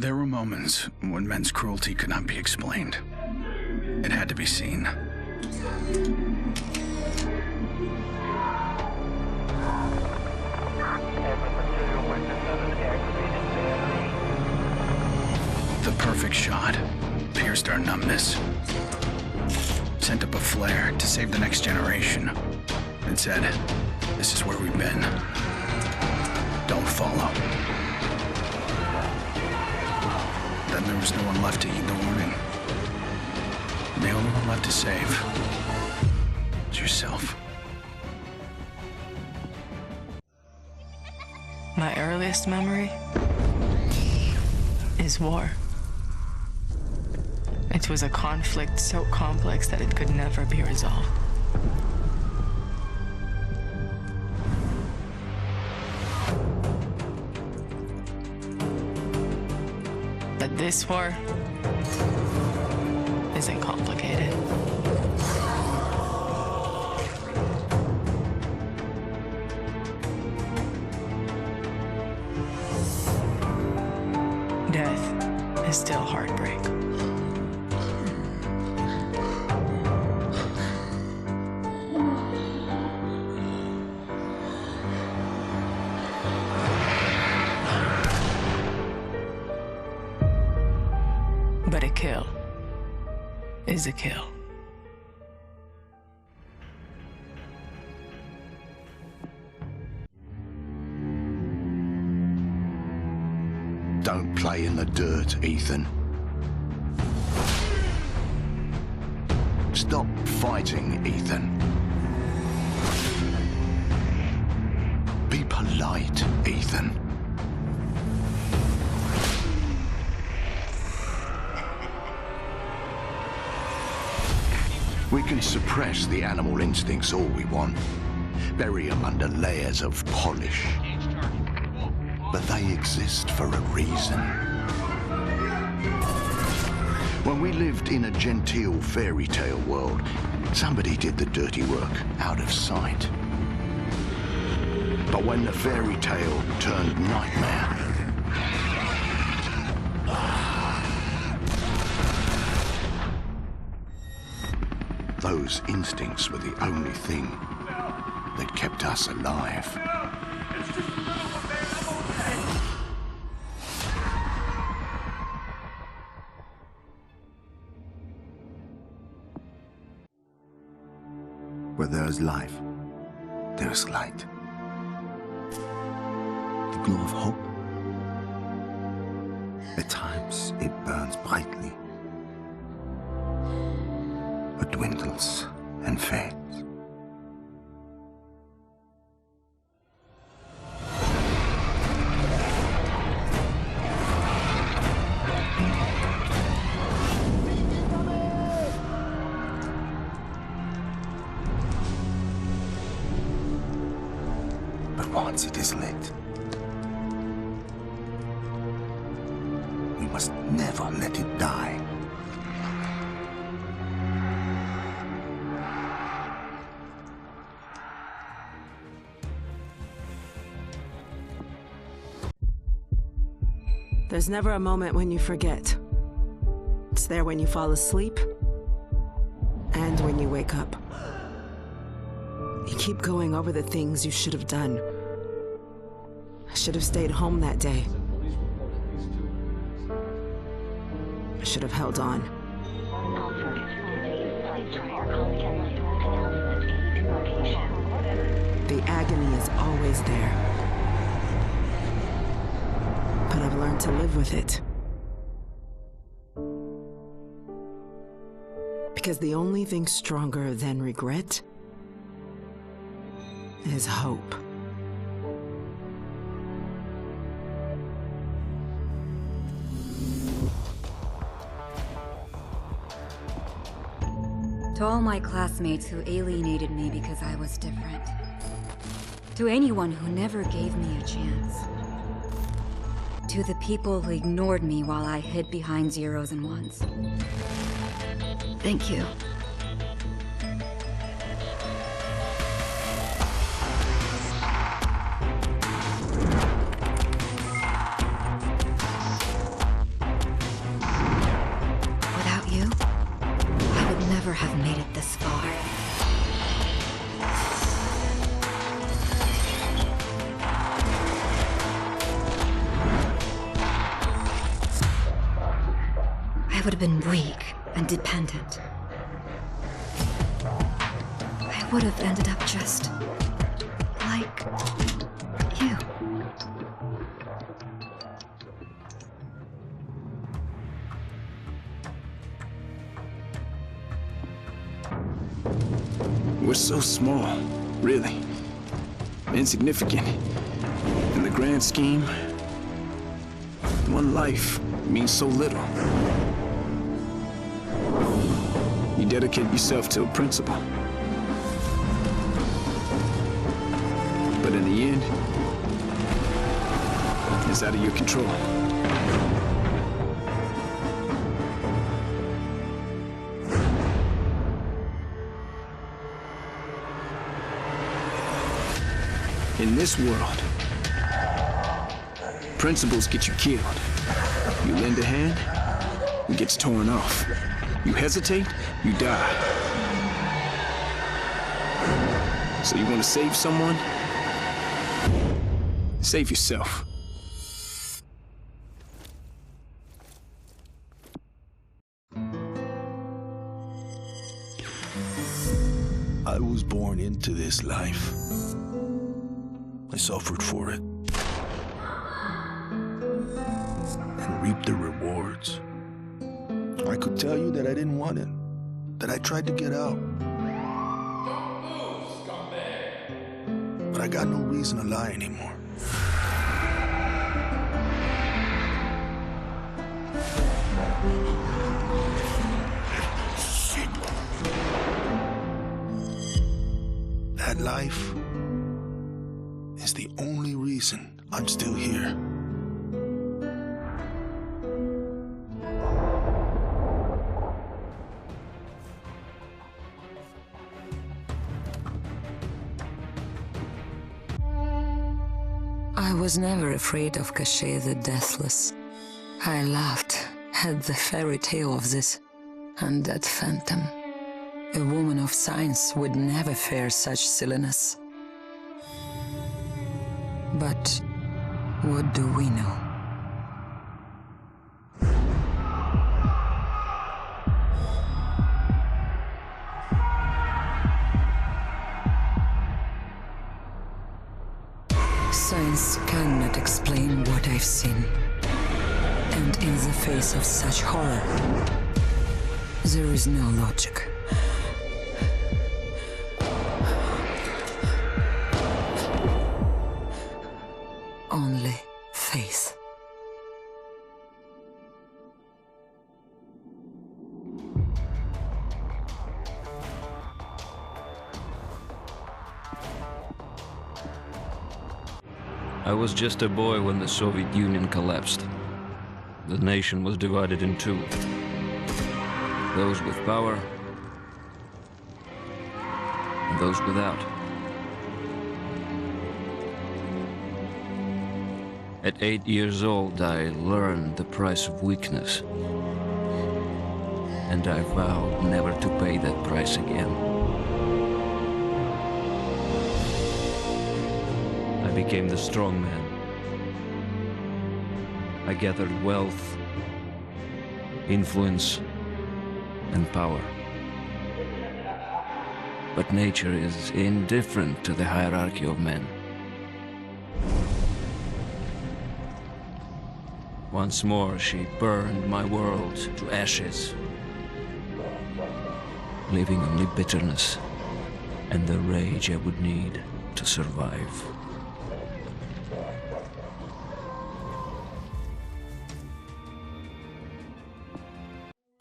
There were moments when men's cruelty could not be explained. It had to be seen. The perfect shot pierced our numbness, sent up a flare to save the next generation. It said, "This is where we've been. Don't follow." Then there was no one left to heed the warning. The only one left to save is yourself. My earliest memory is war. It was a conflict so complex that it could never be resolved. But this war isn't complicated. Death is still heartbreak. But a kill is a kill. Don't play in the dirt, Ethan. Stop fighting, Ethan. Be polite, Ethan. We can suppress the animal instincts all we want, bury them under layers of polish. But they exist for a reason. When we lived in a genteel fairy tale world, somebody did the dirty work out of sight. But when the fairy tale turned nightmare, those instincts were the only thing that kept us alive. Where there is life, there is light. The glow of hope. At times it burns brightly, but dwindles and fades. But once it is lit, we must never let it die. There's never a moment when you forget. It's there when you fall asleep and when you wake up. You keep going over the things you should have done. I should have stayed home that day. I should have held on. The agony is always there. But I've learned to live with it. Because the only thing stronger than regret is hope. To all my classmates who alienated me because I was different. To anyone who never gave me a chance. To the people who ignored me while I hid behind zeros and ones. Thank you. I would have been weak and dependent. I would have ended up just like you. We're so small, really. Insignificant. In the grand scheme, one life means so little. You dedicate yourself to a principle. But in the end, it's out of your control. In this world, principles get you killed. You lend a hand, it gets torn off. You hesitate, you die. So you want to save someone? Save yourself. I was born into this life. I suffered for it. And reaped the rewards. I could tell you that I didn't want it. That I tried to get out. But I got no reason to lie anymore. That life is the only reason I'm still here. I was never afraid of Cachet the Deathless. I laughed at the fairy tale of this undead phantom. A woman of science would never fear such silliness. But what do we know? Science cannot explain what I've seen. And in the face of such horror, there is no logic. Only faith. I was just a boy when the Soviet Union collapsed. The nation was divided in two. Those with power and those without. At 8 years old, I learned the price of weakness. And I vowed never to pay that price again. I became the strong man. I gathered wealth, influence, and power. But nature is indifferent to the hierarchy of men. Once more, she burned my world to ashes, leaving only bitterness and the rage I would need to survive.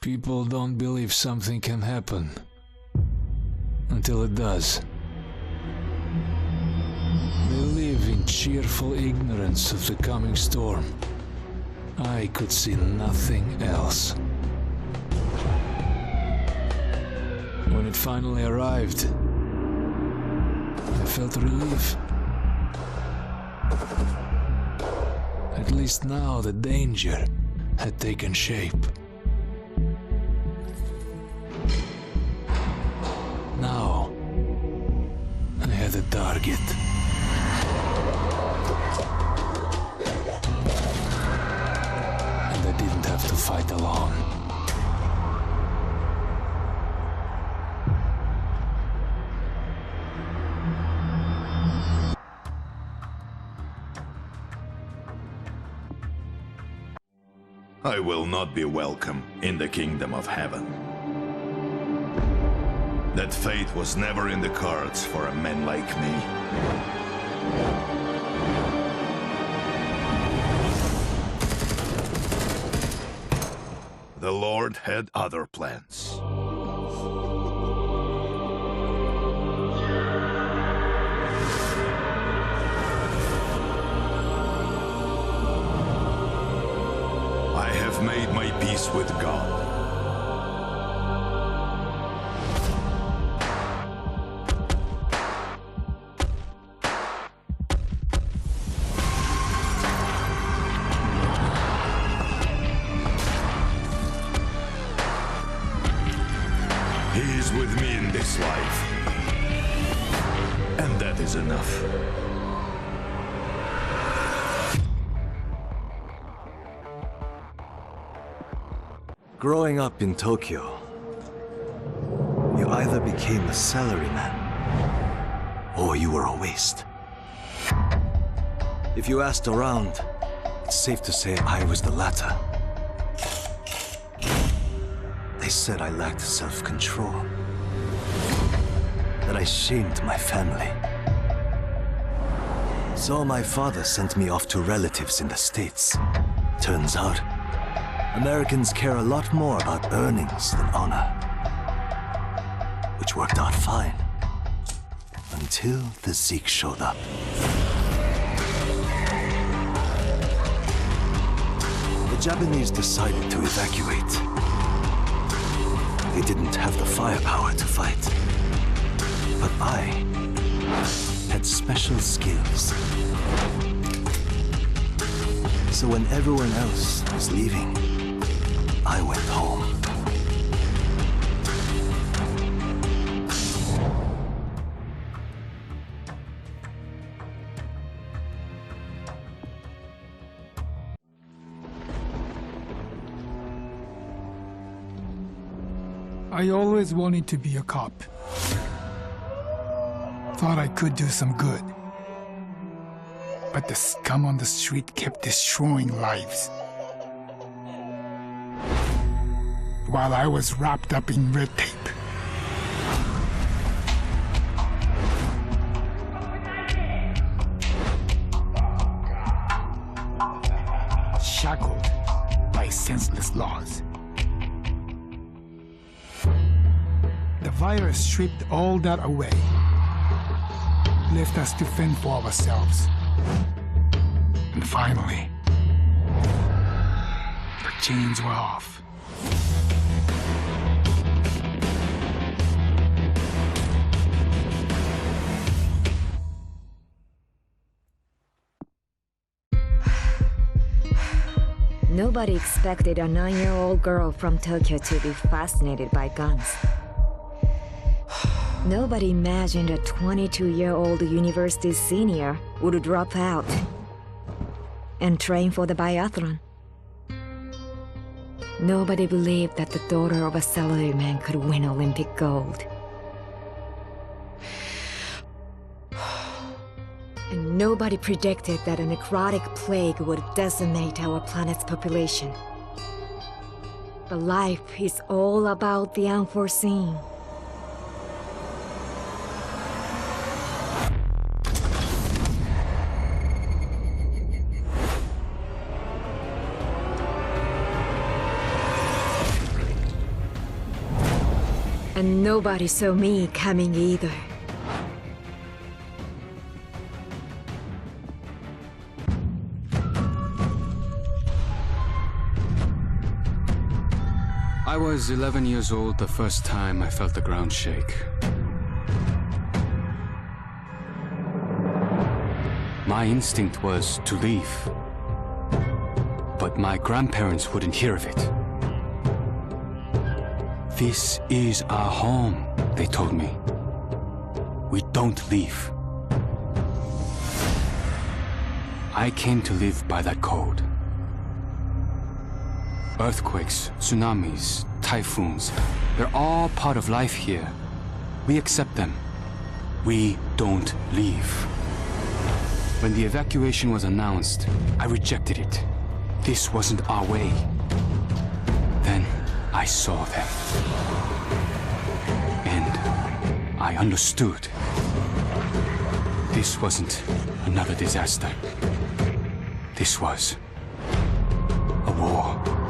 People don't believe something can happen until it does. They live in cheerful ignorance of the coming storm. I could see nothing else. When it finally arrived, I felt relief. At least now the danger had taken shape. Now, I had a target. And I didn't have to fight alone. I will not be welcome in the kingdom of heaven. That fate was never in the cards for a man like me. The Lord had other plans. I have made my peace with God. He is with me in this life. And that is enough. Growing up in Tokyo, you either became a salaryman or you were a waste. If you asked around, it's safe to say I was the latter. They said I lacked self-control, that I shamed my family. So my father sent me off to relatives in the States. Turns out, Americans care a lot more about earnings than honor. Which worked out fine. Until the Zeke showed up. The Japanese decided to evacuate. They didn't have the firepower to fight. But I had special skills. So when everyone else was leaving, I went home. I always wanted to be a cop. Thought I could do some good. But the scum on the street kept destroying lives. While I was wrapped up in red tape. Shackled by senseless laws. The virus stripped all that away. Left us to fend for ourselves. And finally, the chains were off. Nobody expected a 9-year-old girl from Tokyo to be fascinated by guns. Nobody imagined a 22-year-old university senior would drop out and train for the biathlon. Nobody believed that the daughter of a salaryman could win Olympic gold. And nobody predicted that a necrotic plague would decimate our planet's population. But life is all about the unforeseen. And nobody saw me coming either. I was 11 years old the first time I felt the ground shake. My instinct was to leave. But my grandparents wouldn't hear of it. This is our home, they told me. We don't leave. I came to live by that code. Earthquakes, tsunamis, typhoons, they're all part of life here. We accept them. We don't leave. When the evacuation was announced, I rejected it. This wasn't our way. I saw them. And I understood. This wasn't another disaster. This was a war.